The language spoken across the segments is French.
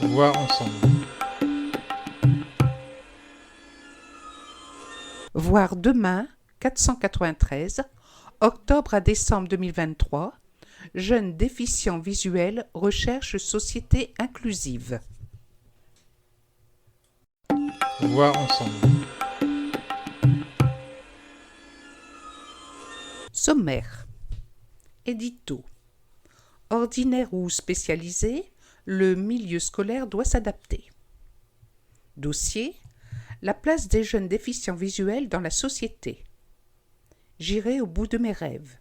Voir ensemble. Voir demain, 493, octobre à décembre 2023, jeunes déficients visuels recherche société inclusive. Voir ensemble. Sommaire. Édito. Ordinaire ou spécialisé, le milieu scolaire doit s'adapter. Dossier. La place des jeunes déficients visuels dans la société. J'irai au bout de mes rêves.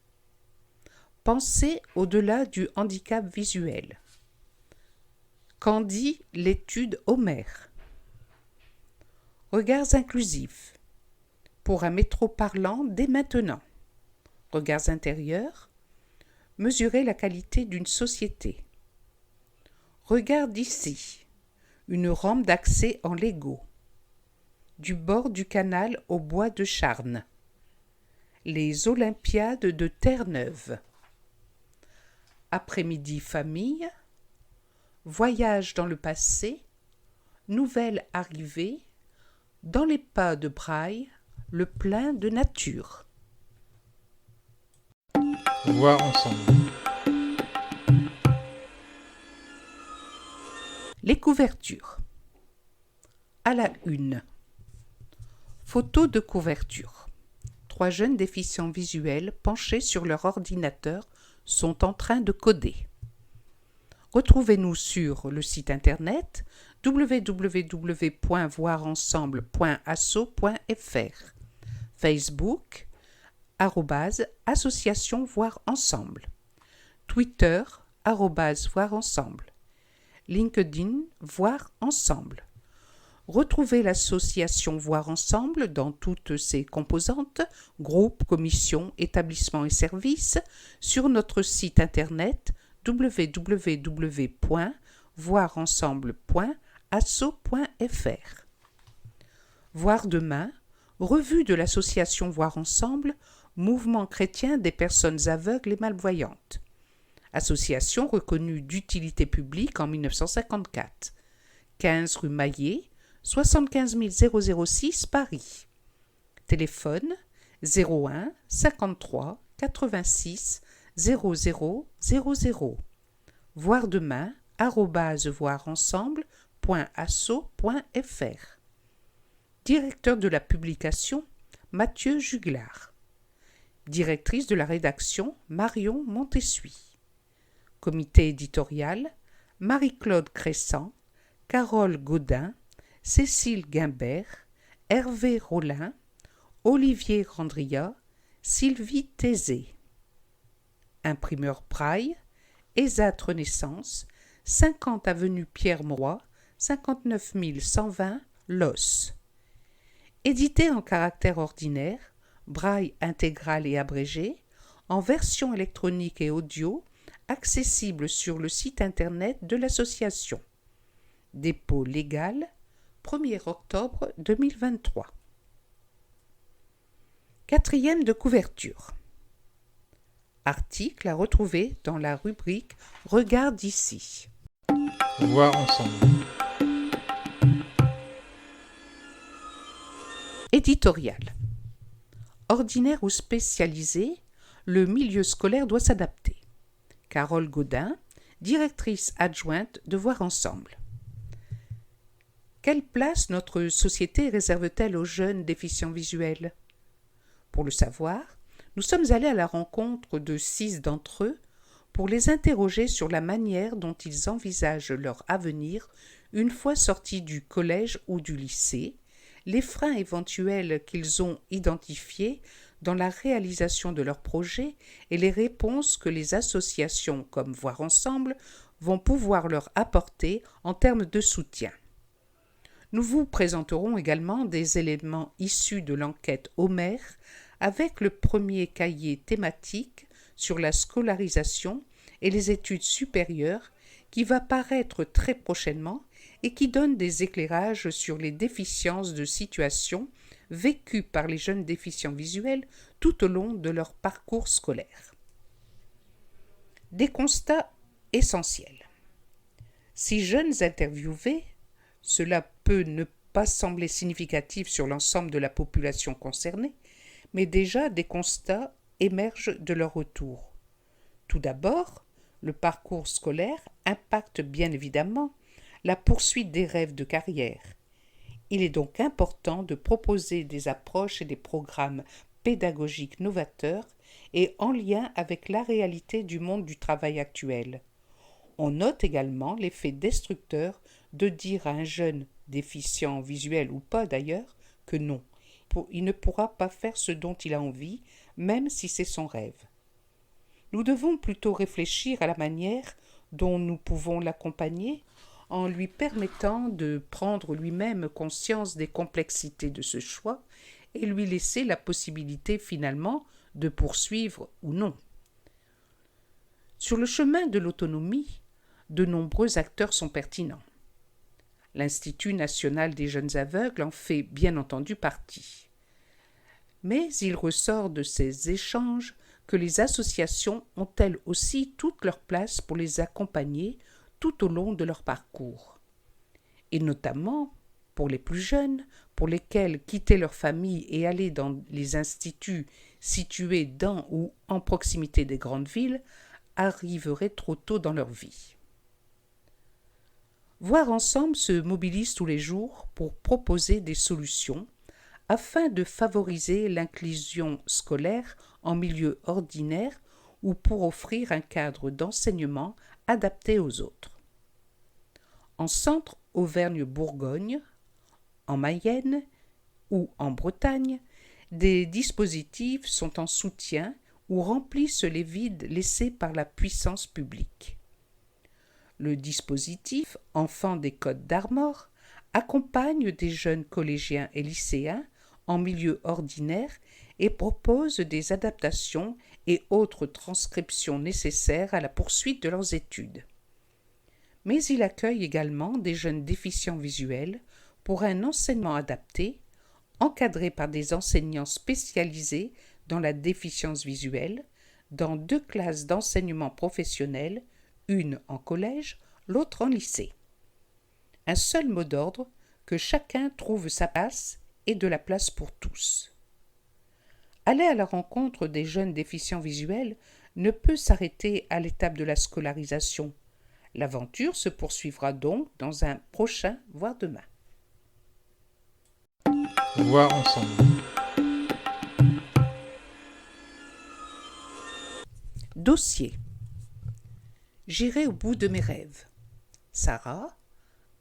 Penser au-delà du handicap visuel. Qu'en dit l'étude Homer? Regards inclusifs. Pour un métro parlant dès maintenant. Regards intérieurs. Mesurer la qualité d'une société. Regarde d'ici. Une rampe d'accès en Lego. Du bord du canal au bois de Charnes. Les Olympiades de Terre-Neuve. Après-midi famille. Voyage dans le passé. Nouvelle arrivée. Dans les pas de Braille, le plein de nature. Voir ensemble. Les couvertures. À la une. Photo de couverture. 3 jeunes déficients visuels penchés sur leur ordinateur sont en train de coder. Retrouvez-nous sur le site internet www.voirensemble.asso.fr, Facebook, @association Voir Ensemble, Twitter, Voir Ensemble, LinkedIn Voir Ensemble. Retrouvez l'association Voir Ensemble dans toutes ses composantes, groupes, commissions, établissements et services, sur notre site internet www.voirensemble.asso.fr. Voir demain, revue de l'association Voir Ensemble, mouvement chrétien des personnes aveugles et malvoyantes. Association reconnue d'utilité publique en 1954. 15 rue Maillet, 75 006 Paris. Téléphone 01 53 86 0000. Voir demain @voirensemble.asso.fr. Directeur de la publication Mathieu Juglar. Directrice de la rédaction Marion Montessuie. Comité éditorial Marie-Claude Crescent, Carole Gaudin, Cécile Guimbert, Hervé Rollin, Olivier Randria, Sylvie Thésée. Imprimeur Braille, ESAT Renaissance, 50 avenue Pierre-Mauroy, 59 120 Los. Édité en caractère ordinaire, Braille intégral et abrégé, en version électronique et audio, accessible sur le site internet de l'association. Dépôt légal, 1er octobre 2023. 4e de couverture. Article à retrouver dans la rubrique Regarde ici. Voir ensemble. Éditorial. Ordinaire ou spécialisé, le milieu scolaire doit s'adapter. Carole Gaudin, directrice adjointe de Voir Ensemble. Quelle place notre société réserve-t-elle aux jeunes déficients visuels? Pour le savoir, nous sommes allés à la rencontre de 6 d'entre eux pour les interroger sur la manière dont ils envisagent leur avenir une fois sortis du collège ou du lycée, les freins éventuels qu'ils ont identifiés dans la réalisation de leurs projets et les réponses que les associations comme Voir Ensemble vont pouvoir leur apporter en termes de soutien. Nous vous présenterons également des éléments issus de l'enquête Homer avec le premier cahier thématique sur la scolarisation et les études supérieures qui va paraître très prochainement et qui donne des éclairages sur les déficiences de situation vécues par les jeunes déficients visuels tout au long de leur parcours scolaire. Des constats essentiels. 6 jeunes interviewés, cela peut ne pas sembler significatif sur l'ensemble de la population concernée, mais déjà des constats émergent de leur retour. Tout d'abord, le parcours scolaire impacte bien évidemment la poursuite des rêves de carrière. Il est donc important de proposer des approches et des programmes pédagogiques novateurs et en lien avec la réalité du monde du travail actuel. On note également l'effet destructeur de dire à un jeune, déficient visuel ou pas d'ailleurs, que non, il ne pourra pas faire ce dont il a envie, même si c'est son rêve. Nous devons plutôt réfléchir à la manière dont nous pouvons l'accompagner en lui permettant de prendre lui-même conscience des complexités de ce choix et lui laisser la possibilité finalement de poursuivre ou non. Sur le chemin de l'autonomie, de nombreux acteurs sont pertinents. L'Institut national des jeunes aveugles en fait bien entendu partie. Mais il ressort de ces échanges que les associations ont elles aussi toute leur place pour les accompagner tout au long de leur parcours. Et notamment pour les plus jeunes, pour lesquels quitter leur famille et aller dans les instituts situés dans ou en proximité des grandes villes arriverait trop tôt dans leur vie. Voir ensemble se mobilise tous les jours pour proposer des solutions afin de favoriser l'inclusion scolaire en milieu ordinaire ou pour offrir un cadre d'enseignement adapté aux autres. En centre Auvergne-Bourgogne, en Mayenne ou en Bretagne, des dispositifs sont en soutien ou remplissent les vides laissés par la puissance publique. Le dispositif Enfants des Côtes d'Armor accompagne des jeunes collégiens et lycéens en milieu ordinaire et propose des adaptations et autres transcriptions nécessaires à la poursuite de leurs études. Mais il accueille également des jeunes déficients visuels pour un enseignement adapté, encadré par des enseignants spécialisés dans la déficience visuelle, dans 2 classes d'enseignement professionnel, une en collège, l'autre en lycée. Un seul mot d'ordre, que chacun trouve sa place et de la place pour tous. Aller à la rencontre des jeunes déficients visuels ne peut s'arrêter à l'étape de la scolarisation. L'aventure se poursuivra donc dans un prochain, voire demain. Voir ensemble. Dossier. J'irai au bout de mes rêves. Sarah,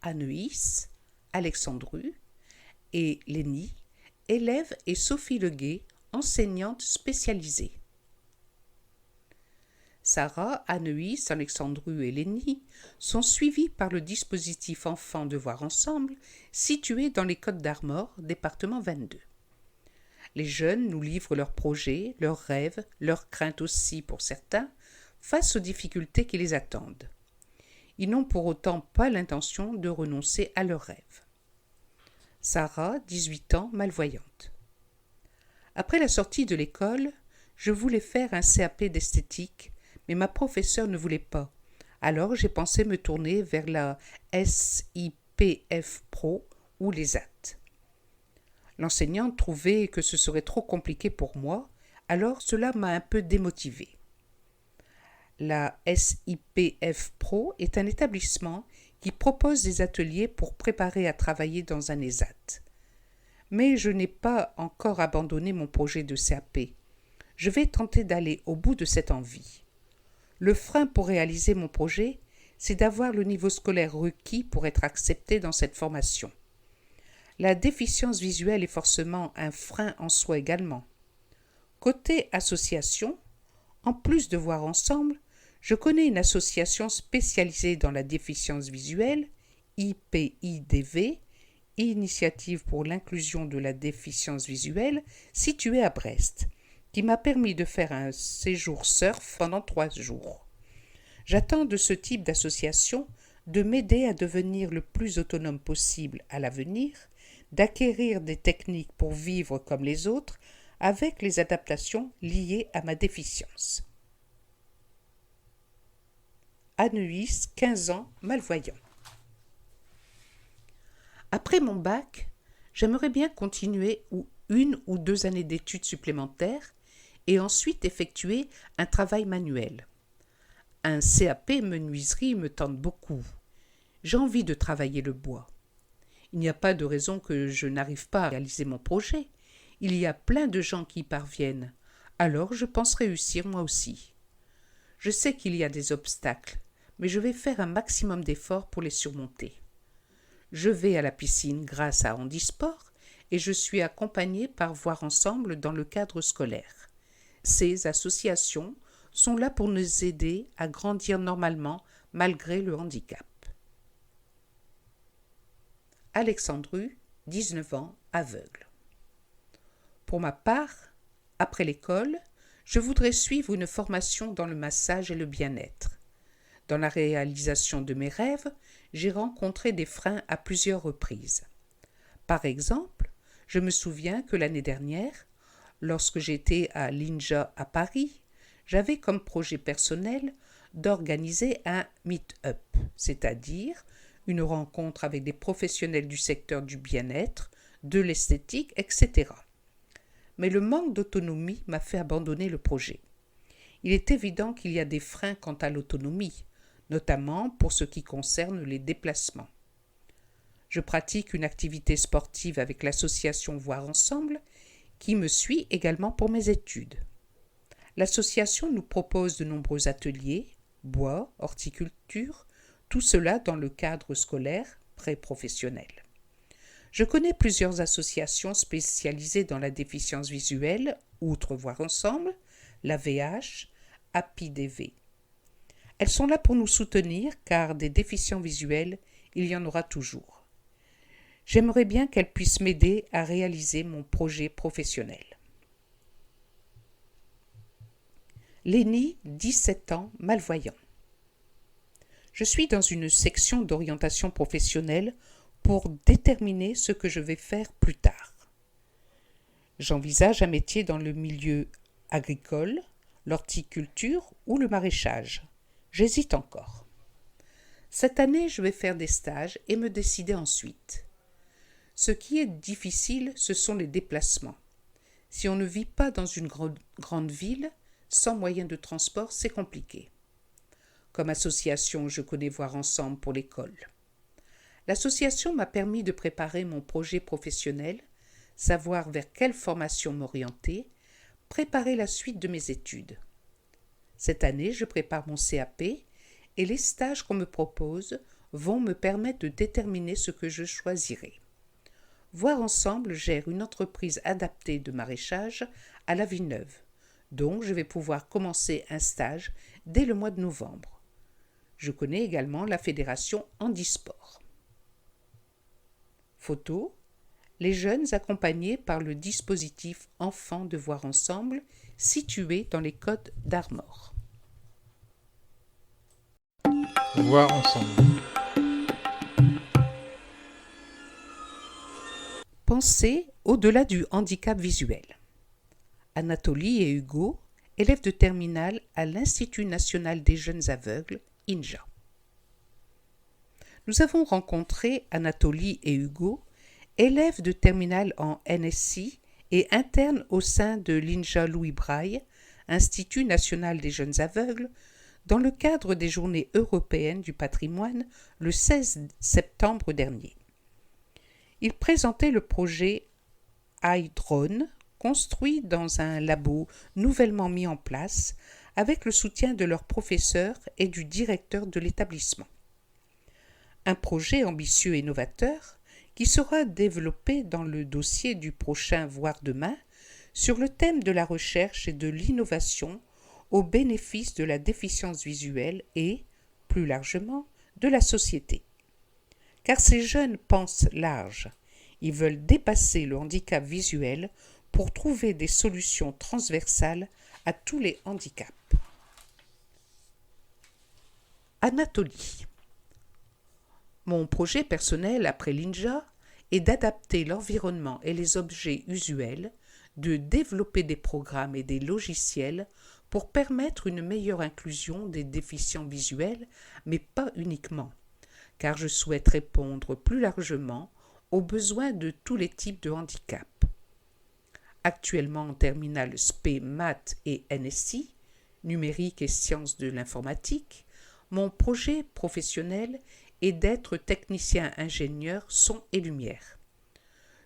Anoïs, Alexandru et Lénie, élèves, et Sophie Leguet, enseignante spécialisée. Sarah, Anoïs, Alexandru et Lénie sont suivis par le dispositif Enfants de Voir Ensemble, situé dans les Côtes d'Armor, département 22. Les jeunes nous livrent leurs projets, leurs rêves, leurs craintes aussi pour certains, face aux difficultés qui les attendent. Ils n'ont pour autant pas l'intention de renoncer à leurs rêves. Sarah, 18 ans, malvoyante. Après la sortie de l'école, je voulais faire un CAP d'esthétique, mais ma professeure ne voulait pas. Alors j'ai pensé me tourner vers la SIPF Pro ou les AT. L'enseignante trouvait que ce serait trop compliqué pour moi, alors cela m'a un peu démotivée. La SIPF Pro est un établissement qui propose des ateliers pour préparer à travailler dans un ESAT. Mais je n'ai pas encore abandonné mon projet de CAP. Je vais tenter d'aller au bout de cette envie. Le frein pour réaliser mon projet, c'est d'avoir le niveau scolaire requis pour être accepté dans cette formation. La déficience visuelle est forcément un frein en soi également. Côté association, en plus de Voir Ensemble, je connais une association spécialisée dans la déficience visuelle, IPIDV, Initiative pour l'inclusion de la déficience visuelle, située à Brest, qui m'a permis de faire un séjour surf pendant 3 jours. J'attends de ce type d'association de m'aider à devenir le plus autonome possible à l'avenir, d'acquérir des techniques pour vivre comme les autres avec les adaptations liées à ma déficience. Anoïs, 15 ans, malvoyant. Après mon bac, j'aimerais bien continuer 1 ou 2 années d'études supplémentaires et ensuite effectuer un travail manuel. Un CAP menuiserie me tente beaucoup. J'ai envie de travailler le bois. Il n'y a pas de raison que je n'arrive pas à réaliser mon projet. Il y a plein de gens qui y parviennent. Alors je pense réussir moi aussi. Je sais qu'il y a des obstacles, mais je vais faire un maximum d'efforts pour les surmonter. Je vais à la piscine grâce à Handisport et je suis accompagnée par Voir Ensemble dans le cadre scolaire. Ces associations sont là pour nous aider à grandir normalement malgré le handicap. Alexandru, 19 ans, aveugle. Pour ma part, après l'école, je voudrais suivre une formation dans le massage et le bien-être. Dans la réalisation de mes rêves, j'ai rencontré des freins à plusieurs reprises. Par exemple, je me souviens que l'année dernière, lorsque j'étais à l'INJA à Paris, j'avais comme projet personnel d'organiser un meet-up, c'est-à-dire une rencontre avec des professionnels du secteur du bien-être, de l'esthétique, etc. Mais le manque d'autonomie m'a fait abandonner le projet. Il est évident qu'il y a des freins quant à l'autonomie, notamment pour ce qui concerne les déplacements. Je pratique une activité sportive avec l'association Voir Ensemble, qui me suit également pour mes études. L'association nous propose de nombreux ateliers, bois, horticulture, tout cela dans le cadre scolaire pré-professionnel. Je connais plusieurs associations spécialisées dans la déficience visuelle, outre Voir Ensemble, la VH, APIDV. Elles sont là pour nous soutenir car des déficients visuels, il y en aura toujours. J'aimerais bien qu'elles puissent m'aider à réaliser mon projet professionnel. Lénie, 17 ans, malvoyant. Je suis dans une section d'orientation professionnelle pour déterminer ce que je vais faire plus tard. J'envisage un métier dans le milieu agricole, l'horticulture ou le maraîchage. J'hésite encore. Cette année, je vais faire des stages et me décider ensuite. Ce qui est difficile, ce sont les déplacements. Si on ne vit pas dans une grande ville, sans moyen de transport, c'est compliqué. Comme association, je connais Voir Ensemble pour l'école. L'association m'a permis de préparer mon projet professionnel, savoir vers quelle formation m'orienter, préparer la suite de mes études. Cette année, je prépare mon CAP et les stages qu'on me propose vont me permettre de déterminer ce que je choisirai. Voir Ensemble gère une entreprise adaptée de maraîchage à la Villeneuve, donc je vais pouvoir commencer un stage dès le mois de novembre. Je connais également la fédération Handisport. Photo. Les jeunes accompagnés par le dispositif Enfants de Voir Ensemble situé dans les Côtes d'Armor. Voir ensemble. Pensez au-delà du handicap visuel. Anatolie et Hugo, élèves de terminale à l'Institut national des jeunes aveugles, INJA. Nous avons rencontré Anatolie et Hugo, élèves de terminale en NSI et internes au sein de l'INJA Louis Braille, Institut national des jeunes aveugles, dans le cadre des Journées européennes du patrimoine le 16 septembre dernier. Ils présentaient le projet iDrone, construit dans un labo nouvellement mis en place avec le soutien de leurs professeurs et du directeur de l'établissement. Un projet ambitieux et novateur qui sera développé dans le dossier du prochain Voir demain sur le thème de la recherche et de l'innovation au bénéfice de la déficience visuelle et, plus largement, de la société. Car ces jeunes pensent large. Ils veulent dépasser le handicap visuel pour trouver des solutions transversales à tous les handicaps. Anatolie. Mon projet personnel après l'INJA est d'adapter l'environnement et les objets usuels, de développer des programmes et des logiciels pour permettre une meilleure inclusion des déficients visuels, mais pas uniquement, car je souhaite répondre plus largement aux besoins de tous les types de handicap. Actuellement en terminale SP Maths et NSI, numérique et sciences de l'informatique, mon projet professionnel est d'être technicien ingénieur son et lumière.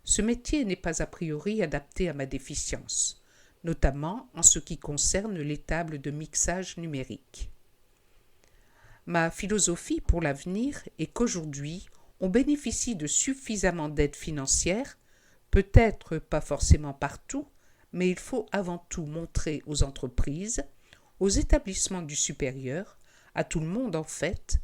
Ce métier n'est pas a priori adapté à ma déficience, notamment en ce qui concerne les tables de mixage numérique. Ma philosophie pour l'avenir est qu'aujourd'hui, on bénéficie de suffisamment d'aides financières, peut-être pas forcément partout, mais il faut avant tout montrer aux entreprises, aux établissements du supérieur, à tout le monde en fait,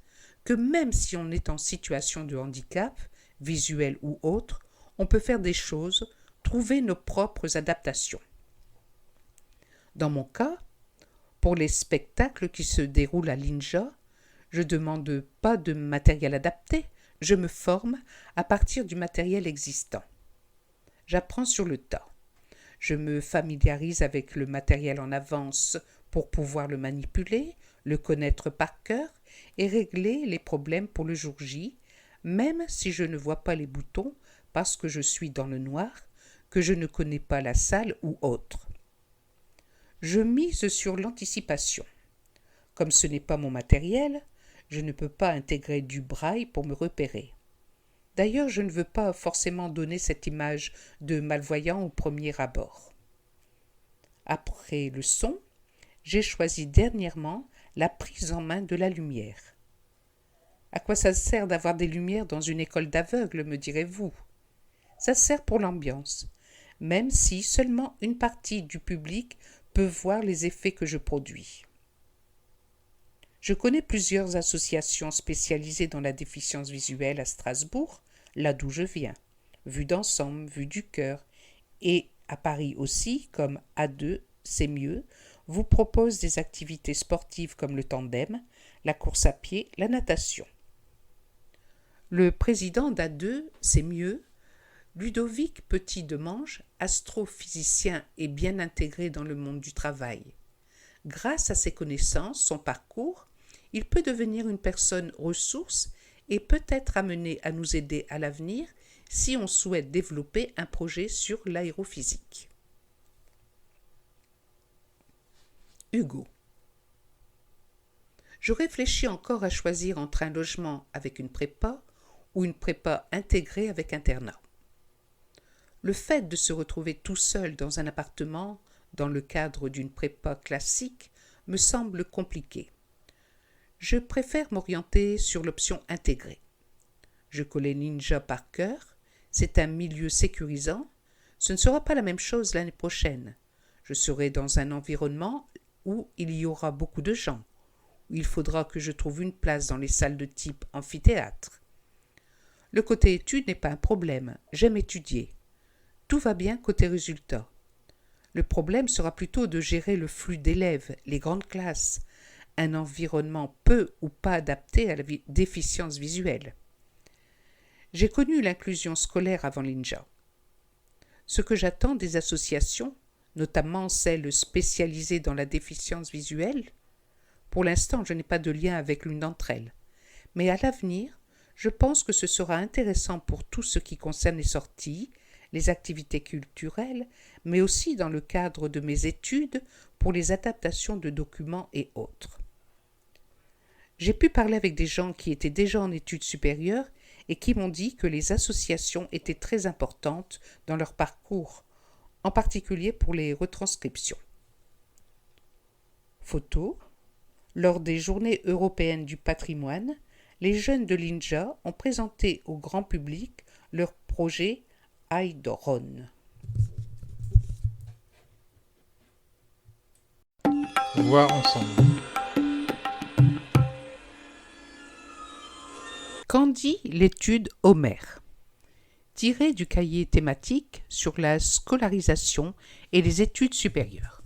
que même si on est en situation de handicap, visuel ou autre, on peut faire des choses, trouver nos propres adaptations. Dans mon cas, pour les spectacles qui se déroulent à l'INJA, je ne demande pas de matériel adapté, je me forme à partir du matériel existant. J'apprends sur le tas. Je me familiarise avec le matériel en avance pour pouvoir le manipuler, le connaître par cœur et régler les problèmes pour le jour J, même si je ne vois pas les boutons parce que je suis dans le noir, que je ne connais pas la salle ou autre. Je mise sur l'anticipation. Comme ce n'est pas mon matériel, je ne peux pas intégrer du braille pour me repérer. D'ailleurs, je ne veux pas forcément donner cette image de malvoyant au premier abord. Après le son, j'ai choisi dernièrement la prise en main de la lumière. À quoi ça sert d'avoir des lumières dans une école d'aveugles, me direz-vous? Ça sert pour l'ambiance, même si seulement une partie du public peut voir les effets que je produis. Je connais plusieurs associations spécialisées dans la déficience visuelle à Strasbourg, là d'où je viens, Vue d'ensemble, Vue du cœur, et à Paris aussi, comme A2, c'est mieux, vous propose des activités sportives comme le tandem, la course à pied, la natation. Le président d'A2, c'est mieux, Ludovic Petit-Demange, astrophysicien et bien intégré dans le monde du travail. Grâce à ses connaissances, son parcours, il peut devenir une personne ressource et peut être amené à nous aider à l'avenir si on souhaite développer un projet sur l'aérophysique. Hugo. Je réfléchis encore à choisir entre un logement avec une prépa ou une prépa intégrée avec internat. Le fait de se retrouver tout seul dans un appartement dans le cadre d'une prépa classique me semble compliqué. Je préfère m'orienter sur l'option intégrée. Je connais Ninja par cœur, c'est un milieu sécurisant. Ce ne sera pas la même chose l'année prochaine. Je serai dans un environnement où il y aura beaucoup de gens, où il faudra que je trouve une place dans les salles de type amphithéâtre. Le côté études n'est pas un problème, j'aime étudier. Tout va bien côté résultats. Le problème sera plutôt de gérer le flux d'élèves, les grandes classes, un environnement peu ou pas adapté à la déficience visuelle. J'ai connu l'inclusion scolaire avant l'INJA. Ce que j'attends des associations, notamment celles spécialisées dans la déficience visuelle, pour l'instant je n'ai pas de lien avec l'une d'entre elles, mais à l'avenir, je pense que ce sera intéressant pour tout ce qui concerne les sorties, les activités culturelles, mais aussi dans le cadre de mes études pour les adaptations de documents et autres. J'ai pu parler avec des gens qui étaient déjà en études supérieures et qui m'ont dit que les associations étaient très importantes dans leur parcours, en particulier pour les retranscriptions. Photo. Lors des Journées européennes du patrimoine, les jeunes de l'INJA ont présenté au grand public leur projet iDrone. Voir ensemble. Qu'en dit l'étude Homère? Tirée du cahier thématique sur la scolarisation et les études supérieures.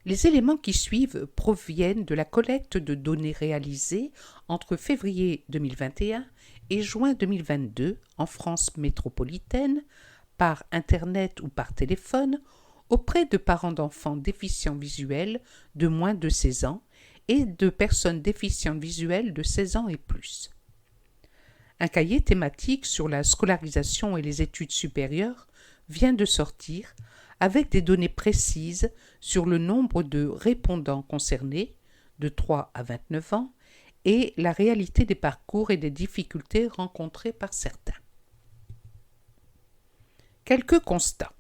Les éléments qui suivent proviennent de la collecte de données réalisée entre février 2021 et juin 2022 en France métropolitaine, par Internet ou par téléphone, auprès de parents d'enfants déficients visuels de moins de 16 ans et de personnes déficientes visuelles de 16 ans et plus. Un cahier thématique sur la scolarisation et les études supérieures vient de sortir avec des données précises sur le nombre de répondants concernés, de 3 à 29 ans, et la réalité des parcours et des difficultés rencontrées par certains. Quelques constats.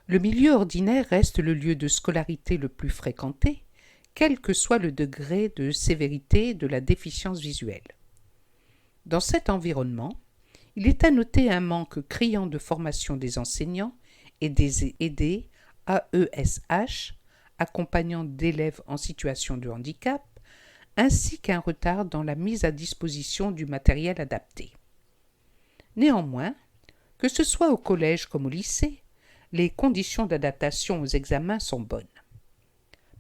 Le milieu ordinaire reste le lieu de scolarité le plus fréquenté, quel que soit le degré de sévérité de la déficience visuelle. Dans cet environnement, il est à noter un manque criant de formation des enseignants et des aidés AESH, accompagnants d'élèves en situation de handicap, ainsi qu'un retard dans la mise à disposition du matériel adapté. Néanmoins, que ce soit au collège comme au lycée, les conditions d'adaptation aux examens sont bonnes.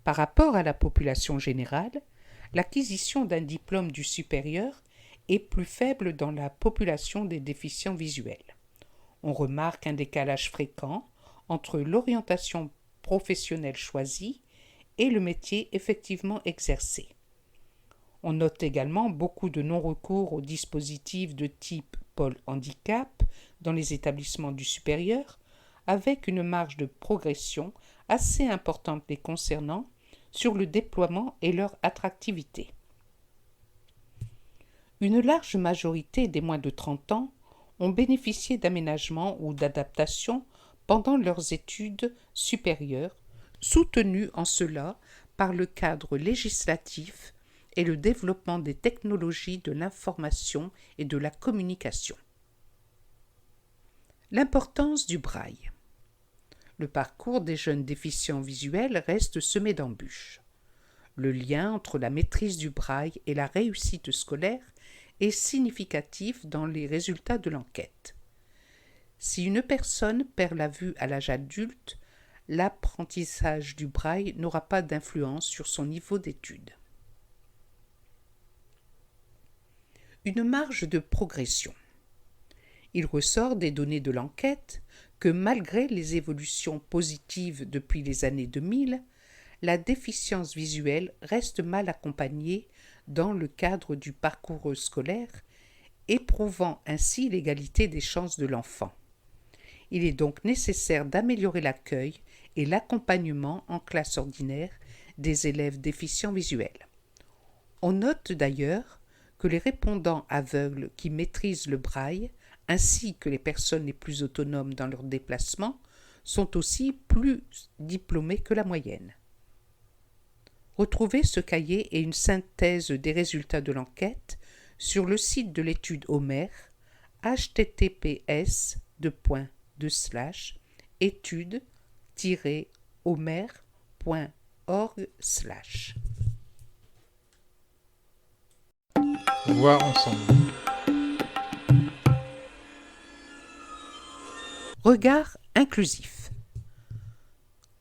Par rapport à la population générale, l'acquisition d'un diplôme du supérieur est plus faible dans la population des déficients visuels. On remarque un décalage fréquent entre l'orientation professionnelle choisie et le métier effectivement exercé. On note également beaucoup de non-recours aux dispositifs de type pôle handicap dans les établissements du supérieur, avec une marge de progression assez importante les concernant sur le déploiement et leur attractivité. Une large majorité des moins de 30 ans ont bénéficié d'aménagements ou d'adaptations pendant leurs études supérieures, soutenues en cela par le cadre législatif et le développement des technologies de l'information et de la communication. L'importance du braille. Le parcours des jeunes déficients visuels reste semé d'embûches. Le lien entre la maîtrise du braille et la réussite scolaire est significatif dans les résultats de l'enquête. Si une personne perd la vue à l'âge adulte, l'apprentissage du braille n'aura pas d'influence sur son niveau d'études. Une marge de progression. Il ressort des données de l'enquête que malgré les évolutions positives depuis les années 2000, la déficience visuelle reste mal accompagnée dans le cadre du parcours scolaire, éprouvant ainsi l'égalité des chances de l'enfant. Il est donc nécessaire d'améliorer l'accueil et l'accompagnement en classe ordinaire des élèves déficients visuels. On note d'ailleurs que les répondants aveugles qui maîtrisent le braille, ainsi que les personnes les plus autonomes dans leurs déplacements, sont aussi plus diplômés que la moyenne. Retrouvez ce cahier et une synthèse des résultats de l'enquête sur le site de l'étude Homer, https://étude-homer.org/. Voir ensemble. Regard inclusif.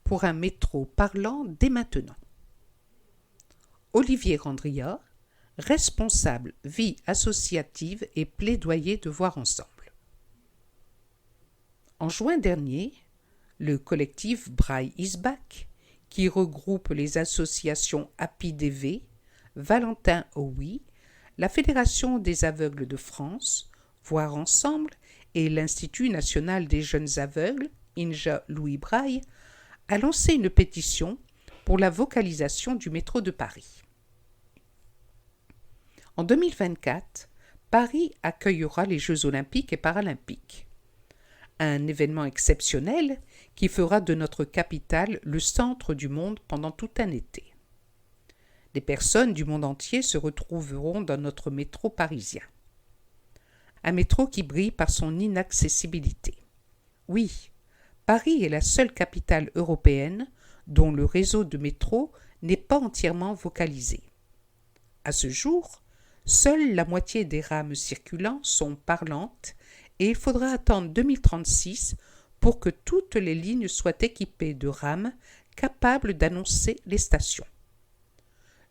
Pour un métro parlant dès maintenant. Olivier Randria, responsable vie associative et plaidoyer de Voir ensemble. En juin dernier, le collectif Braille is Back, qui regroupe les associations API-DV, Valentin Owi, la Fédération des aveugles de France, Voir ensemble et l'Institut national des jeunes aveugles, INJA Louis Braille, a lancé une pétition pour la vocalisation du métro de Paris. En 2024, Paris accueillera les Jeux olympiques et paralympiques. Un événement exceptionnel qui fera de notre capitale le centre du monde pendant tout un été. Des personnes du monde entier se retrouveront dans notre métro parisien. Un métro qui brille par son inaccessibilité. Oui, Paris est la seule capitale européenne dont le réseau de métro n'est pas entièrement vocalisé. À ce jour, seule la moitié des rames circulant sont parlantes et il faudra attendre 2036 pour que toutes les lignes soient équipées de rames capables d'annoncer les stations.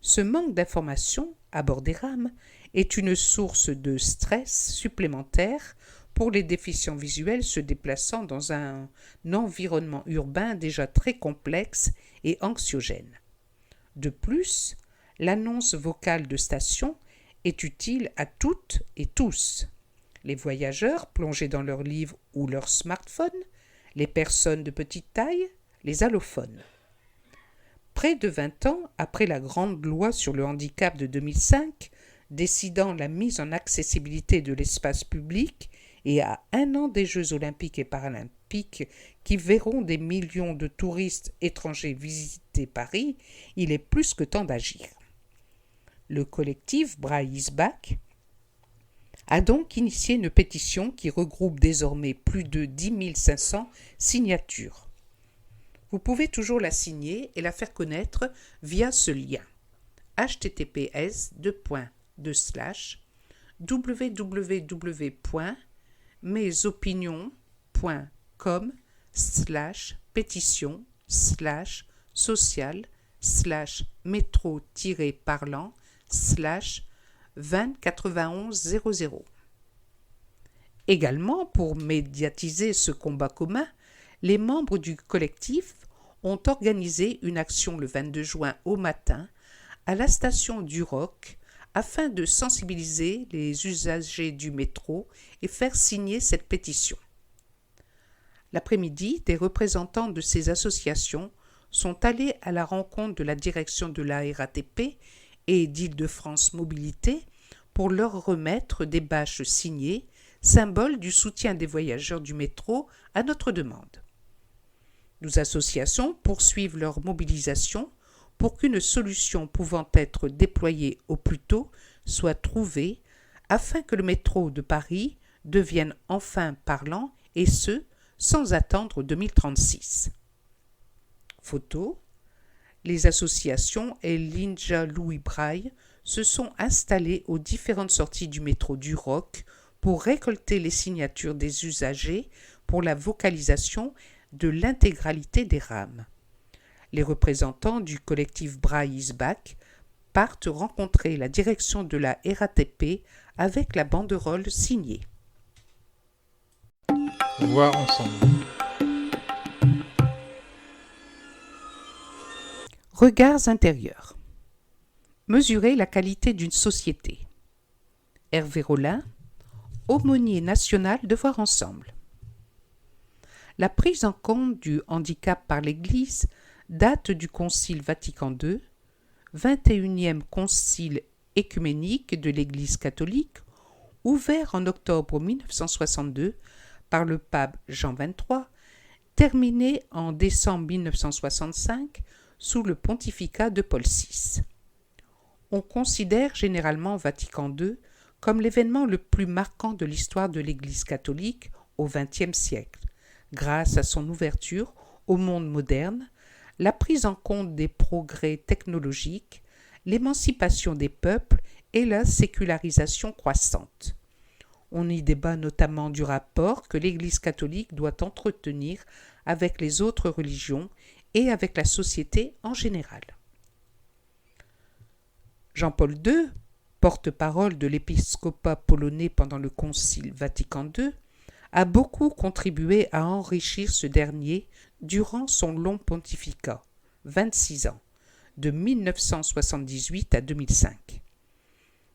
Ce manque d'informations à bord des rames est une source de stress supplémentaire pour les déficients visuels se déplaçant dans un environnement urbain déjà très complexe et anxiogène. De plus, l'annonce vocale de station est utile à toutes et tous. Les voyageurs plongés dans leurs livres ou leurs smartphones, les personnes de petite taille, les allophones. Près de 20 ans après la grande loi sur le handicap de 2005, décidant la mise en accessibilité de l'espace public, et à 1 an des Jeux olympiques et paralympiques qui verront des millions de touristes étrangers visiter Paris, il est plus que temps d'agir. Le collectif Braille is Back a donc initié une pétition qui regroupe désormais plus de 10 500 signatures. Vous pouvez toujours la signer et la faire connaître via ce lien https://pétition/social-métro-parlant/209100. Également, pour médiatiser ce combat commun, les membres du collectif ont organisé une action le 22 juin au matin à la station du Roc afin de sensibiliser les usagers du métro et faire signer cette pétition. L'après-midi, des représentants de ces associations sont allés à la rencontre de la direction de la RATP et d'Île-de-France Mobilité pour leur remettre des bâches signées, symbole du soutien des voyageurs du métro à notre demande. Nos associations poursuivent leur mobilisation pour qu'une solution pouvant être déployée au plus tôt soit trouvée afin que le métro de Paris devienne enfin parlant et ce, sans attendre 2036. Photo. Les associations et l'INJA Louis Braille se sont installées aux différentes sorties du métro du Roc pour récolter les signatures des usagers pour la vocalisation de l'intégralité des rames. Les représentants du collectif Braille is Back partent rencontrer la direction de la RATP avec la banderole signée. Voir ensemble. Regards intérieurs. Mesurer la qualité d'une société. Hervé Rollin, aumônier national de Voir ensemble. La prise en compte du handicap par l'Église date du Concile Vatican II, 21e concile écuménique de l'Église catholique, ouvert en octobre 1962 par le pape Jean XXIII, terminé en décembre 1965 sous le pontificat de Paul VI. On considère généralement Vatican II comme l'événement le plus marquant de l'histoire de l'Église catholique au XXe siècle, grâce à son ouverture au monde moderne, la prise en compte des progrès technologiques, l'émancipation des peuples et la sécularisation croissante. On y débat notamment du rapport que l'Église catholique doit entretenir avec les autres religions et avec la société en général. Jean-Paul II, porte-parole de l'épiscopat polonais pendant le Concile Vatican II, a beaucoup contribué à enrichir ce dernier durant son long pontificat, 26 ans, de 1978 à 2005.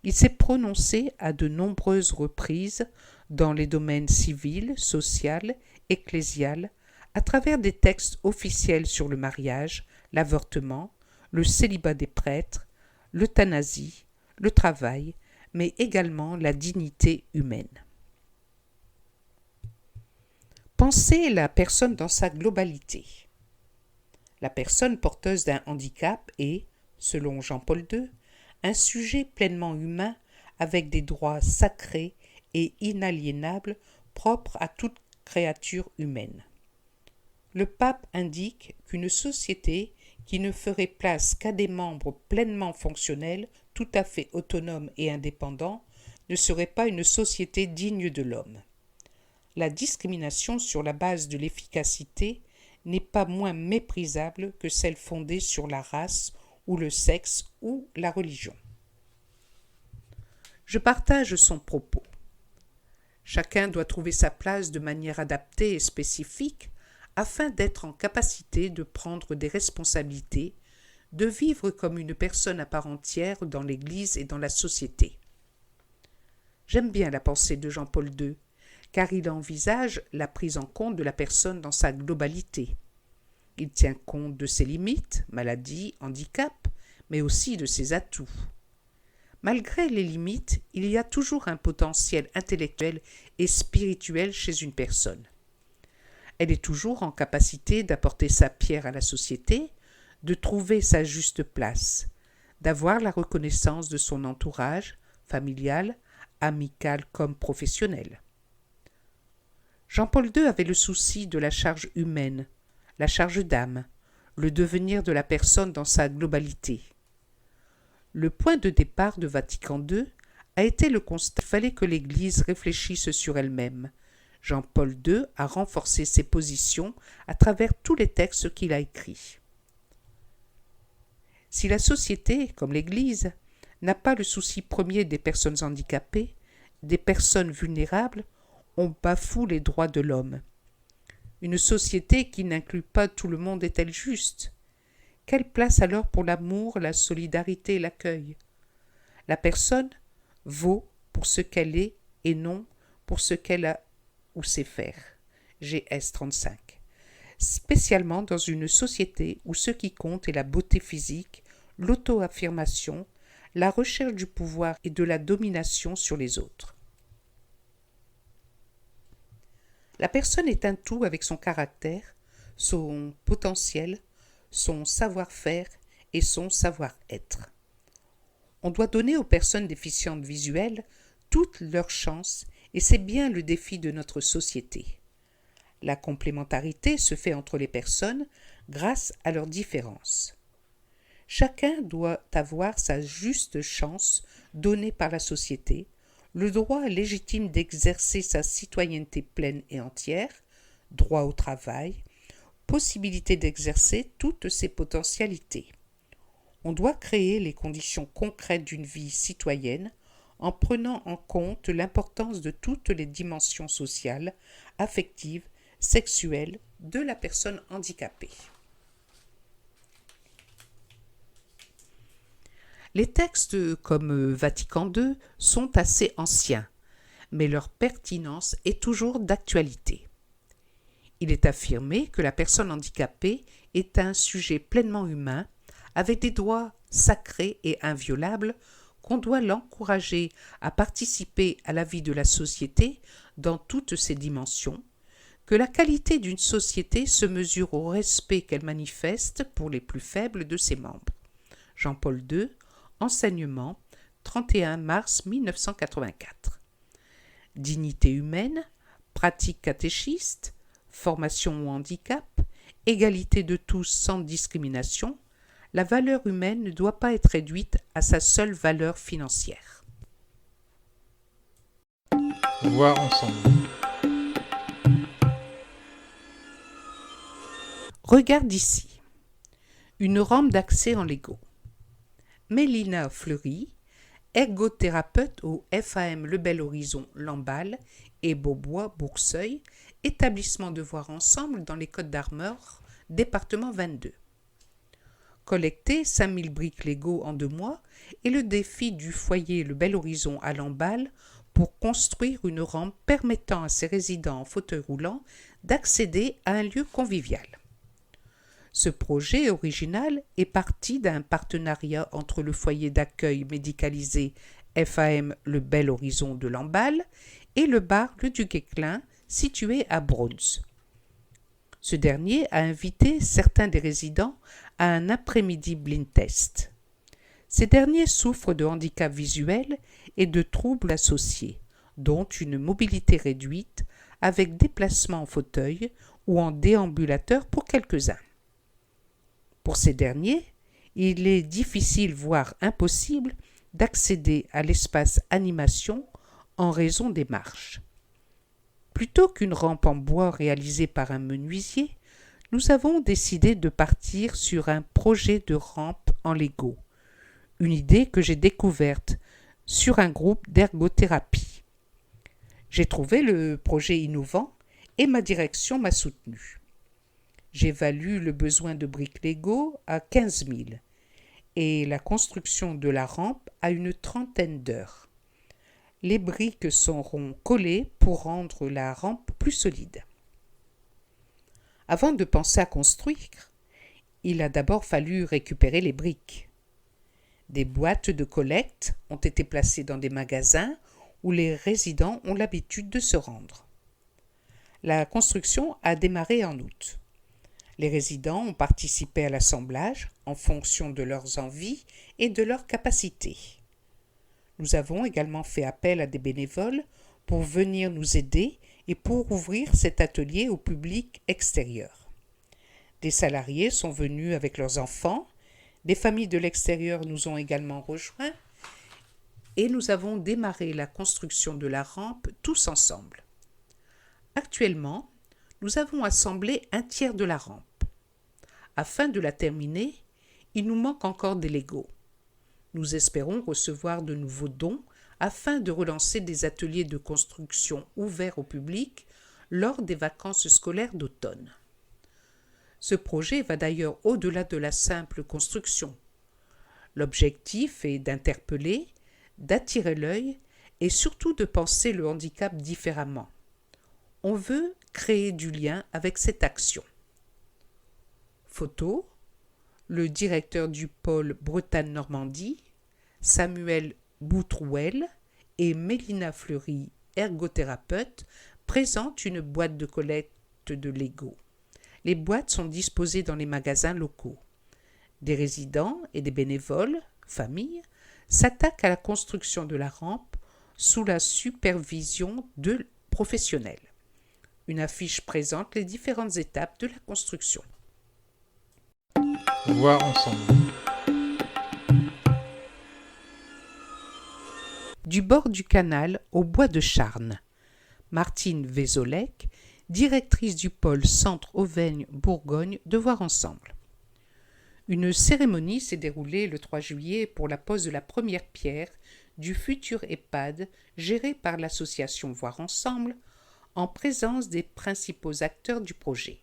Il s'est prononcé à de nombreuses reprises dans les domaines civil, social, ecclésial, à travers des textes officiels sur le mariage, l'avortement, le célibat des prêtres, l'euthanasie, le travail, mais également la dignité humaine. Pensez la personne dans sa globalité. La personne porteuse d'un handicap est, selon Jean-Paul II, un sujet pleinement humain avec des droits sacrés et inaliénables propres à toute créature humaine. Le pape indique qu'une société qui ne ferait place qu'à des membres pleinement fonctionnels, tout à fait autonomes et indépendants, ne serait pas une société digne de l'homme. La discrimination sur la base de l'efficacité n'est pas moins méprisable que celle fondée sur la race ou le sexe ou la religion. Je partage son propos. Chacun doit trouver sa place de manière adaptée et spécifique afin d'être en capacité de prendre des responsabilités, de vivre comme une personne à part entière dans l'Église et dans la société. J'aime bien la pensée de Jean-Paul II, car il envisage la prise en compte de la personne dans sa globalité. Il tient compte de ses limites, maladies, handicaps, mais aussi de ses atouts. Malgré les limites, il y a toujours un potentiel intellectuel et spirituel chez une personne. Elle est toujours en capacité d'apporter sa pierre à la société, de trouver sa juste place, d'avoir la reconnaissance de son entourage, familial, amical comme professionnel. Jean-Paul II avait le souci de la charge humaine, la charge d'âme, le devenir de la personne dans sa globalité. Le point de départ de Vatican II a été le constat qu'il fallait que l'Église réfléchisse sur elle-même. Jean-Paul II a renforcé ses positions à travers tous les textes qu'il a écrits. Si la société, comme l'Église, n'a pas le souci premier des personnes handicapées, des personnes vulnérables, on bafoue les droits de l'homme. Une société qui n'inclut pas tout le monde est-elle juste ? Quelle place alors pour l'amour, la solidarité et l'accueil ? La personne vaut pour ce qu'elle est et non pour ce qu'elle a ou sait faire. GS 35. Spécialement dans une société où ce qui compte est la beauté physique, l'auto-affirmation, la recherche du pouvoir et de la domination sur les autres. La personne est un tout avec son caractère, son potentiel, son savoir-faire et son savoir-être. On doit donner aux personnes déficientes visuelles toutes leurs chances et c'est bien le défi de notre société. La complémentarité se fait entre les personnes grâce à leurs différences. Chacun doit avoir sa juste chance donnée par la société, le droit légitime d'exercer sa citoyenneté pleine et entière, droit au travail, possibilité d'exercer toutes ses potentialités. On doit créer les conditions concrètes d'une vie citoyenne en prenant en compte l'importance de toutes les dimensions sociales, affectives, sexuelles de la personne handicapée. Les textes comme Vatican II sont assez anciens, mais leur pertinence est toujours d'actualité. Il est affirmé que la personne handicapée est un sujet pleinement humain, avec des droits sacrés et inviolables, qu'on doit l'encourager à participer à la vie de la société dans toutes ses dimensions, que la qualité d'une société se mesure au respect qu'elle manifeste pour les plus faibles de ses membres. Jean-Paul II, Enseignement, 31 mars 1984. Dignité humaine, pratique catéchiste, formation au handicap, égalité de tous sans discrimination, la valeur humaine ne doit pas être réduite à sa seule valeur financière. Voir ensemble. Regarde ici. Une rampe d'accès en Lego. Mélina Fleury, ergothérapeute au FAM Le Bel Horizon Lamballe et Beaubois Bourgseuil, établissement de Voir Ensemble dans les Côtes-d'Armor, département 22. Collecter 5000 briques Lego en 2 mois est le défi du foyer Le Bel Horizon à Lamballe pour construire une rampe permettant à ses résidents en fauteuil roulant d'accéder à un lieu convivial. Ce projet original est parti d'un partenariat entre le foyer d'accueil médicalisé FAM Le Bel Horizon de Lamballe et le bar Le Duguesclin situé à Broons. Ce dernier a invité certains des résidents à un après-midi blind test. Ces derniers souffrent de handicap visuel et de troubles associés, dont une mobilité réduite avec déplacement en fauteuil ou en déambulateur pour quelques-uns. Pour ces derniers, il est difficile, voire impossible, d'accéder à l'espace animation en raison des marches. Plutôt qu'une rampe en bois réalisée par un menuisier, nous avons décidé de partir sur un projet de rampe en Lego, une idée que j'ai découverte sur un groupe d'ergothérapie. J'ai trouvé le projet innovant et ma direction m'a soutenu. J'évalue le besoin de briques Lego à 15 000 et la construction de la rampe à une 30aine d'heures. Les briques seront collées pour rendre la rampe plus solide. Avant de penser à construire, il a d'abord fallu récupérer les briques. Des boîtes de collecte ont été placées dans des magasins où les résidents ont l'habitude de se rendre. La construction a démarré en août. Les résidents ont participé à l'assemblage en fonction de leurs envies et de leurs capacités. Nous avons également fait appel à des bénévoles pour venir nous aider et pour ouvrir cet atelier au public extérieur. Des salariés sont venus avec leurs enfants, des familles de l'extérieur nous ont également rejoints et nous avons démarré la construction de la rampe tous ensemble. Actuellement, nous avons assemblé un tiers de la rampe. Afin de la terminer, il nous manque encore des Legos. Nous espérons recevoir de nouveaux dons afin de relancer des ateliers de construction ouverts au public lors des vacances scolaires d'automne. Ce projet va d'ailleurs au-delà de la simple construction. L'objectif est d'interpeller, d'attirer l'œil et surtout de penser le handicap différemment. On veut créer du lien avec cette action. Photo, le directeur du pôle Bretagne-Normandie, Samuel Boutrouel et Mélina Fleury, ergothérapeute, présentent une boîte de collecte de Lego. Les boîtes sont disposées dans les magasins locaux. Des résidents et des bénévoles, familles, s'attaquent à la construction de la rampe sous la supervision de professionnels. Une affiche présente les différentes étapes de la construction. Voir ensemble. Du bord du canal au bois de Charnes. Martine Vézolec, directrice du pôle Centre Auvergne-Bourgogne de Voir Ensemble. Une cérémonie s'est déroulée le 3 juillet pour la pose de la première pierre du futur EHPAD géré par l'association Voir Ensemble en présence des principaux acteurs du projet.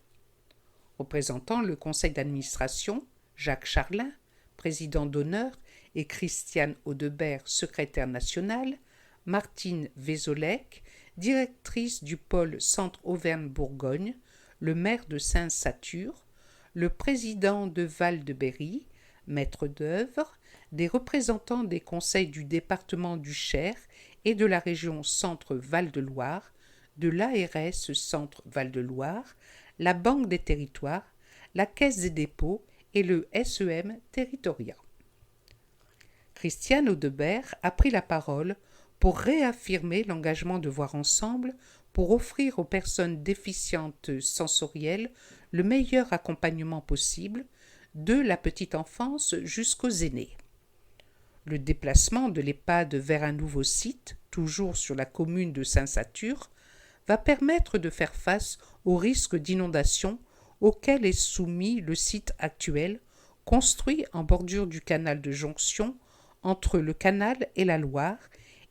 Représentant le conseil d'administration, Jacques Charlin, président d'honneur, et Christiane Audebert, secrétaire nationale, Martine Vézolec, directrice du pôle Centre Auvergne-Bourgogne, le maire de Saint-Satur, le président de Val-de-Berry, maître d'œuvre, des représentants des conseils du département du Cher et de la région Centre-Val-de-Loire, de l'ARS Centre-Val-de-Loire, la Banque des Territoires, la Caisse des dépôts et le SEM Territoria. Christiane Audebert a pris la parole pour réaffirmer l'engagement de Voir Ensemble pour offrir aux personnes déficientes sensorielles le meilleur accompagnement possible, de la petite enfance jusqu'aux aînés. Le déplacement de l'EHPAD vers un nouveau site, toujours sur la commune de Saint-Satur, va permettre de faire face aux risques d'inondation auxquels est soumis le site actuel, construit en bordure du canal de jonction entre le canal et la Loire,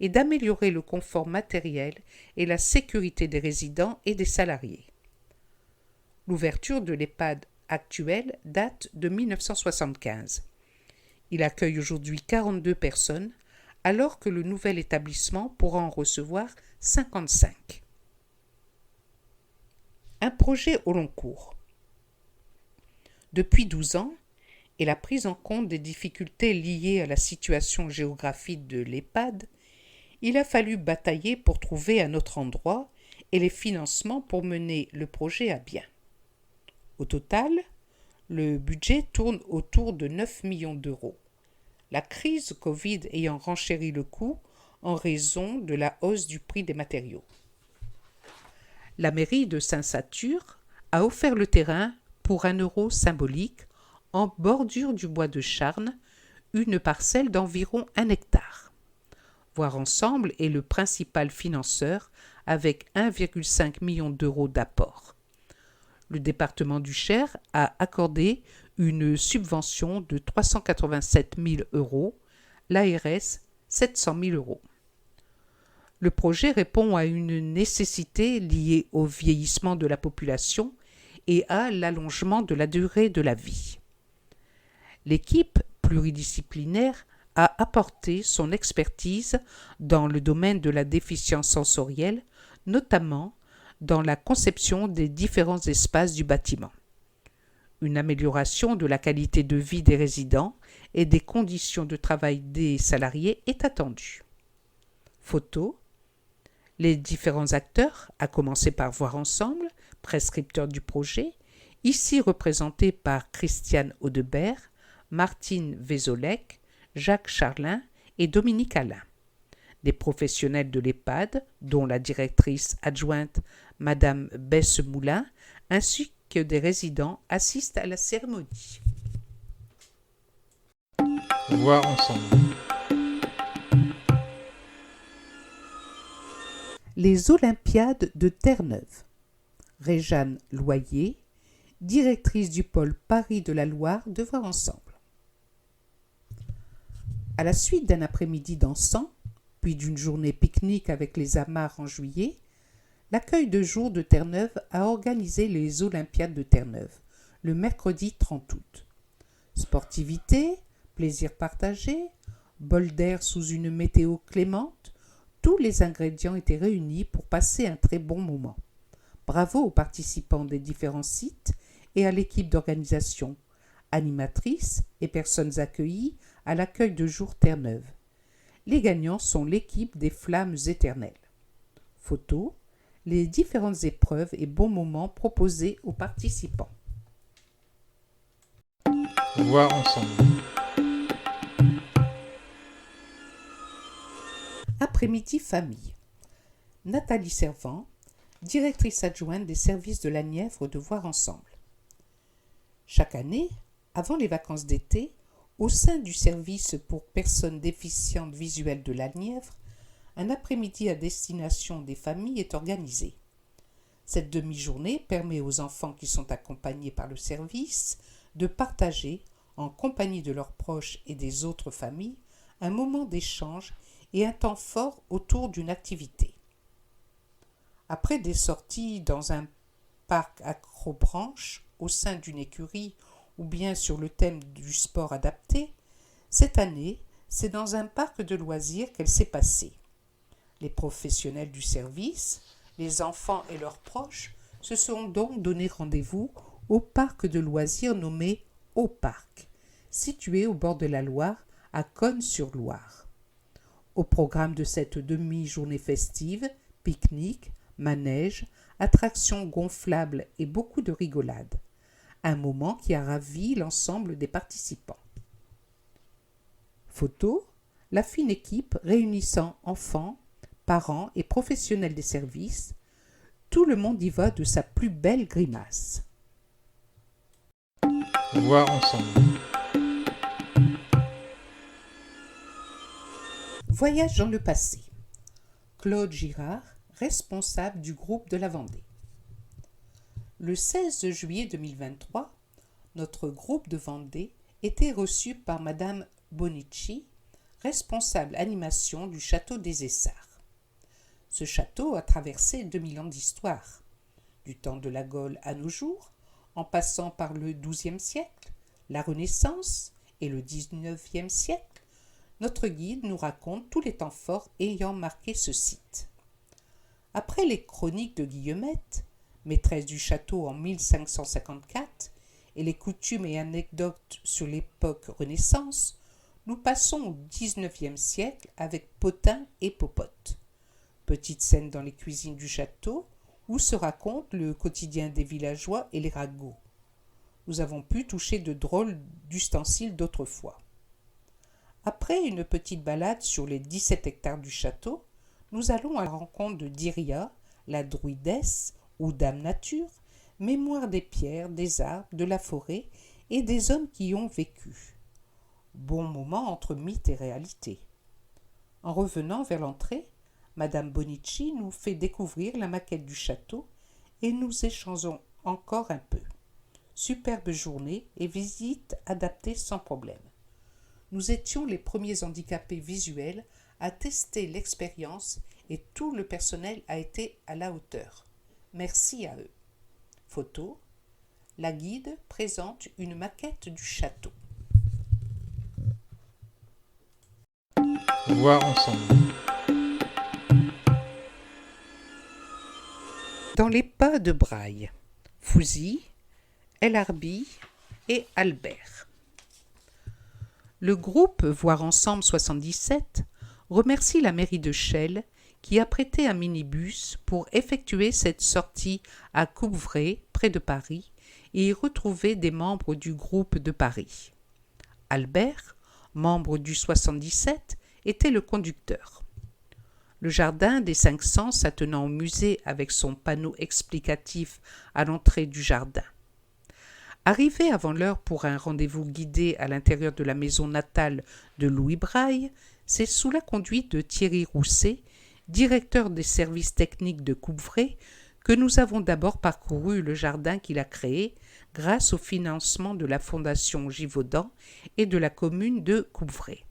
et d'améliorer le confort matériel et la sécurité des résidents et des salariés. L'ouverture de l'EHPAD actuel date de 1975. Il accueille aujourd'hui 42 personnes, alors que le nouvel établissement pourra en recevoir 55. Un projet au long cours. Depuis 12 ans, et la prise en compte des difficultés liées à la situation géographique de l'EHPAD, il a fallu batailler pour trouver un autre endroit et les financements pour mener le projet à bien. Au total, le budget tourne autour de 9 millions d'euros. La crise Covid ayant renchéri le coût en raison de la hausse du prix des matériaux. La mairie de Saint-Satur a offert le terrain pour 1 euro symbolique en bordure du bois de Charnes, une parcelle d'environ 1 hectare. Voir Ensemble est le principal financeur avec 1,5 million d'euros d'apport. Le département du Cher a accordé une subvention de 387 000 euros, l'ARS 700 000 euros. Le projet répond à une nécessité liée au vieillissement de la population et à l'allongement de la durée de la vie. L'équipe pluridisciplinaire a apporté son expertise dans le domaine de la déficience sensorielle, notamment dans la conception des différents espaces du bâtiment. Une amélioration de la qualité de vie des résidents et des conditions de travail des salariés est attendue. Photo. Les différents acteurs, à commencer par Voir Ensemble, prescripteur du projet, ici représentés par Christiane Audebert, Martine Vézolec, Jacques Charlin et Dominique Alain. Des professionnels de l'EHPAD, dont la directrice adjointe Madame Besse-Moulin, ainsi que des résidents assistent à la cérémonie. Voir ensemble. Les Olympiades de Terre-Neuve. Réjeanne Loyer, directrice du pôle Paris de la Loire de Voir Ensemble. À la suite d'un après-midi dansant, puis d'une journée pique-nique avec les amarres en juillet, l'accueil de jour de Terre-Neuve a organisé les Olympiades de Terre-Neuve, le mercredi 30 août. Sportivité, plaisir partagé, bol d'air sous une météo clémente, tous les ingrédients étaient réunis pour passer un très bon moment. Bravo aux participants des différents sites et à l'équipe d'organisation, animatrices et personnes accueillies à l'accueil de jour Terre-Neuve. Les gagnants sont l'équipe des Flammes éternelles. Photo, les différentes épreuves et bons moments proposés aux participants. Voir ensemble. Après-midi famille. Nathalie Servant, directrice adjointe des services de la Nièvre de Voir Ensemble. Chaque année, avant les vacances d'été, au sein du service pour personnes déficientes visuelles de la Nièvre, un après-midi à destination des familles est organisé. Cette demi-journée permet aux enfants qui sont accompagnés par le service de partager, en compagnie de leurs proches et des autres familles, un moment d'échange et un temps fort autour d'une activité. Après des sorties dans un parc acrobranche, au sein d'une écurie ou bien sur le thème du sport adapté, cette année, c'est dans un parc de loisirs qu'elle s'est passée. Les professionnels du service, les enfants et leurs proches se sont donc donné rendez-vous au parc de loisirs nommé Au Parc, situé au bord de la Loire, à Cosne-sur-Loire. Au programme de cette demi-journée festive, pique-nique, manège, attractions gonflables et beaucoup de rigolade. Un moment qui a ravi l'ensemble des participants. Photo, la fine équipe réunissant enfants, parents et professionnels des services. Tout le monde y va de sa plus belle grimace. Voir ensemble. Voyage dans le passé. Claude Girard, responsable du groupe de la Vendée. Le 16 juillet 2023, notre groupe de Vendée était reçu par Madame Bonici, responsable animation du château des Essarts. Ce château a traversé 2000 ans d'histoire, du temps de la Gaule à nos jours, en passant par le XIIe siècle, la Renaissance et le XIXe siècle. Notre guide nous raconte tous les temps forts ayant marqué ce site. Après les chroniques de Guillemette, maîtresse du château en 1554, et les coutumes et anecdotes sur l'époque Renaissance, nous passons au XIXe siècle avec Potin et Popote. Petite scène dans les cuisines du château où se raconte le quotidien des villageois et les ragots. Nous avons pu toucher de drôles d'ustensiles d'autrefois. Après une petite balade sur les 17 hectares du château, nous allons à la rencontre de Diria, la druidesse ou Dame Nature, mémoire des pierres, des arbres, de la forêt et des hommes qui y ont vécu. Bon moment entre mythe et réalité. En revenant vers l'entrée, Madame Bonici nous fait découvrir la maquette du château et nous échangeons encore un peu. Superbe journée et visite adaptée sans problème. Nous étions les premiers handicapés visuels à tester l'expérience et tout le personnel a été à la hauteur. Merci à eux. Photo. La guide présente une maquette du château. Voir ensemble. Dans les pas de Braille, Fouzi, El Arbi et Albert. Le groupe Voir Ensemble 77 remercie la mairie de Chelles qui a prêté un minibus pour effectuer cette sortie à Coupvray, près de Paris, et y retrouver des membres du groupe de Paris. Albert, membre du 77, était le conducteur. Le jardin des 5 Sens attenant au musée avec son panneau explicatif à l'entrée du jardin. Arrivé avant l'heure pour un rendez-vous guidé à l'intérieur de la maison natale de Louis Braille, c'est sous la conduite de Thierry Rousset, directeur des services techniques de Coupvray, que nous avons d'abord parcouru le jardin qu'il a créé grâce au financement de la Fondation Givaudan et de la commune de Coupvray.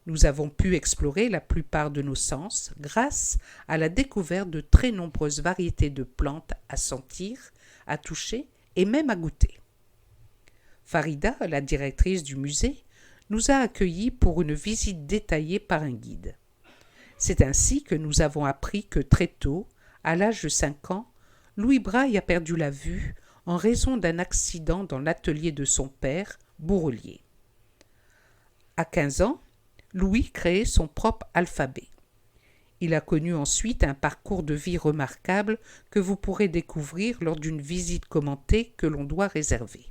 Nous avons pu explorer la plupart de nos sens grâce à la découverte de très nombreuses variétés de plantes à sentir, à toucher et même à goûter. Farida, la directrice du musée, nous a accueillis pour une visite détaillée par un guide. C'est ainsi que nous avons appris que très tôt, à l'âge de 5 ans, Louis Braille a perdu la vue en raison d'un accident dans l'atelier de son père, bourrelier. À 15 ans, Louis créait son propre alphabet. Il a connu ensuite un parcours de vie remarquable que vous pourrez découvrir lors d'une visite commentée que l'on doit réserver.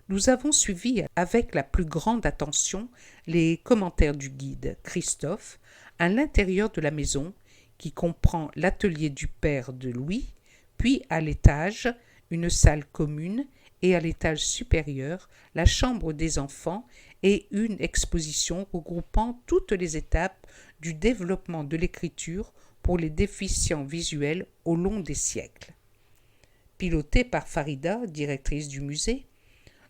Nous avons suivi avec la plus grande attention les commentaires du guide Christophe à l'intérieur de la maison qui comprend l'atelier du père de Louis, puis à l'étage, une salle commune et à l'étage supérieur, la chambre des enfants et une exposition regroupant toutes les étapes du développement de l'écriture pour les déficients visuels au long des siècles. Piloté par Farida, directrice du musée,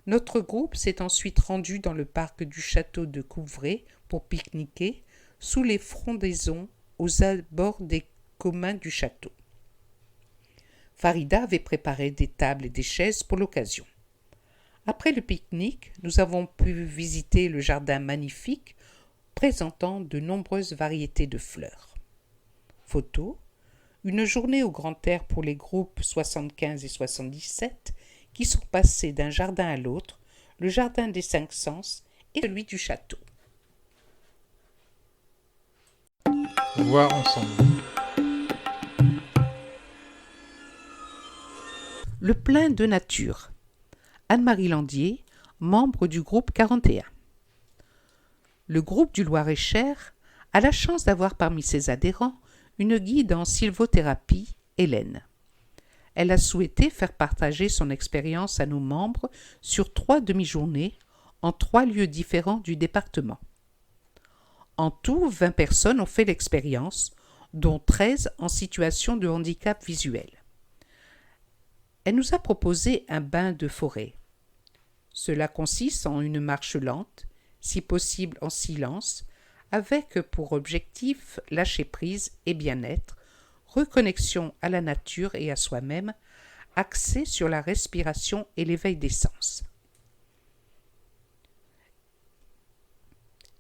notre groupe s'est ensuite rendu dans le parc du château de Coupvray pour pique-niquer sous les frondaisons aux abords des communs du château. Farida avait préparé des tables et des chaises pour l'occasion. Après le pique-nique, nous avons pu visiter le jardin magnifique présentant de nombreuses variétés de fleurs. Photo, une journée au grand air pour les groupes 75 et 77 qui sont passés d'un jardin à l'autre, le jardin des 5 Sens et celui du château. Voir ensemble. Le plein de nature. Anne-Marie Landier, membre du groupe 41. Le groupe du Loir-et-Cher a la chance d'avoir parmi ses adhérents une guide en sylvothérapie, Hélène. Elle a souhaité faire partager son expérience à nos membres sur 3 demi-journées en 3 lieux différents du département. En tout, 20 personnes ont fait l'expérience, dont 13 en situation de handicap visuel. Elle nous a proposé un bain de forêt. Cela consiste en une marche lente, si possible en silence, avec pour objectif lâcher prise et bien-être, reconnexion à la nature et à soi-même, axé sur la respiration et l'éveil des sens.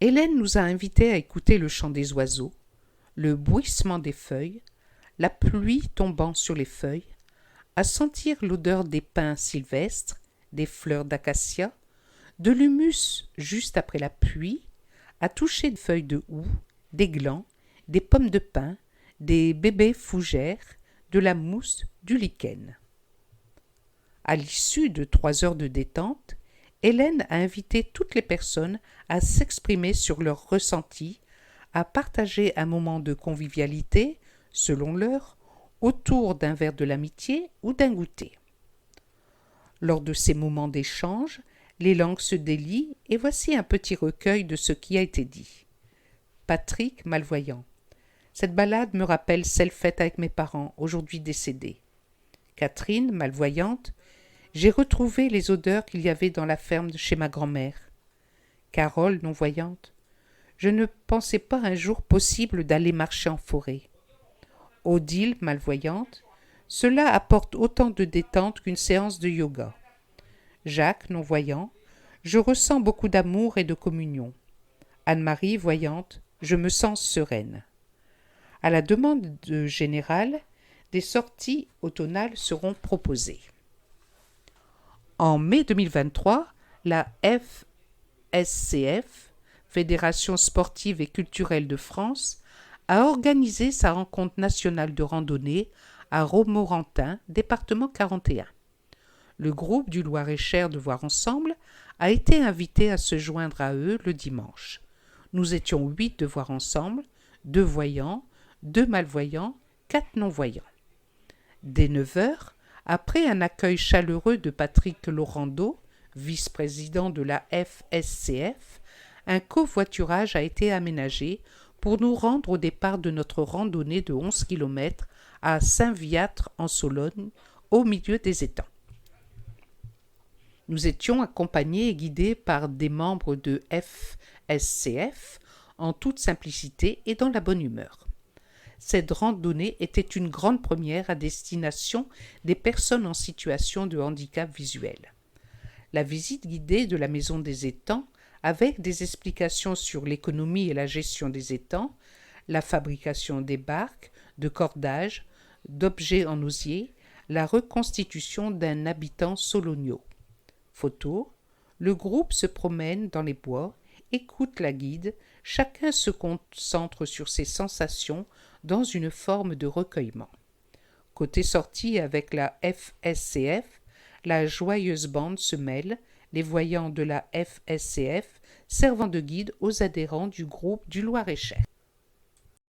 Hélène nous a invités à écouter le chant des oiseaux, le bruissement des feuilles, la pluie tombant sur les feuilles, à sentir l'odeur des pins sylvestres, des fleurs d'acacia, de l'humus juste après la pluie, à toucher des feuilles de houx, des glands, des pommes de pin, des bébés fougères, de la mousse, du lichen. À l'issue de 3 heures de détente, Hélène a invité toutes les personnes à s'exprimer sur leurs ressentis, à partager un moment de convivialité, selon l'heure, autour d'un verre de l'amitié ou d'un goûter. Lors de ces moments d'échange, les langues se délient et voici un petit recueil de ce qui a été dit. Patrick, malvoyant. Cette balade me rappelle celle faite avec mes parents, aujourd'hui décédés. Catherine, malvoyante. J'ai retrouvé les odeurs qu'il y avait dans la ferme de chez ma grand-mère. Carole, non-voyante. Je ne pensais pas un jour possible d'aller marcher en forêt. Odile, malvoyante. Cela apporte autant de détente qu'une séance de yoga. Jacques, non-voyant. Je ressens beaucoup d'amour et de communion. Anne-Marie, voyante, je me sens sereine. À la demande générale, des sorties automnales seront proposées. En mai 2023, la FSCF, Fédération sportive et culturelle de France, a organisé sa rencontre nationale de randonnée à Romorantin, département 41. Le groupe du Loir-et-Cher de Voir Ensemble a été invité à se joindre à eux le dimanche. Nous étions 8 de Voir Ensemble, 2 voyants, 2 malvoyants, 4 non-voyants. Dès 9 heures, après un accueil chaleureux de Patrick Laurando, vice-président de la FSCF, un covoiturage a été aménagé pour nous rendre au départ de notre randonnée de 11 km à Saint-Viâtre en Sologne, au milieu des étangs. Nous étions accompagnés et guidés par des membres de FSCF en toute simplicité et dans la bonne humeur. Cette randonnée était une grande première à destination des personnes en situation de handicap visuel. La visite guidée de la Maison des étangs, avec des explications sur l'économie et la gestion des étangs, la fabrication des barques, de cordages, d'objets en osier, la reconstitution d'un habitant sologno. Photo, le groupe se promène dans les bois, écoute la guide, chacun se concentre sur ses sensations dans une forme de recueillement. Côté sortie avec la FSCF, la joyeuse bande se mêle, les voyants de la FSCF servant de guide aux adhérents du groupe du Loir-et-Cher.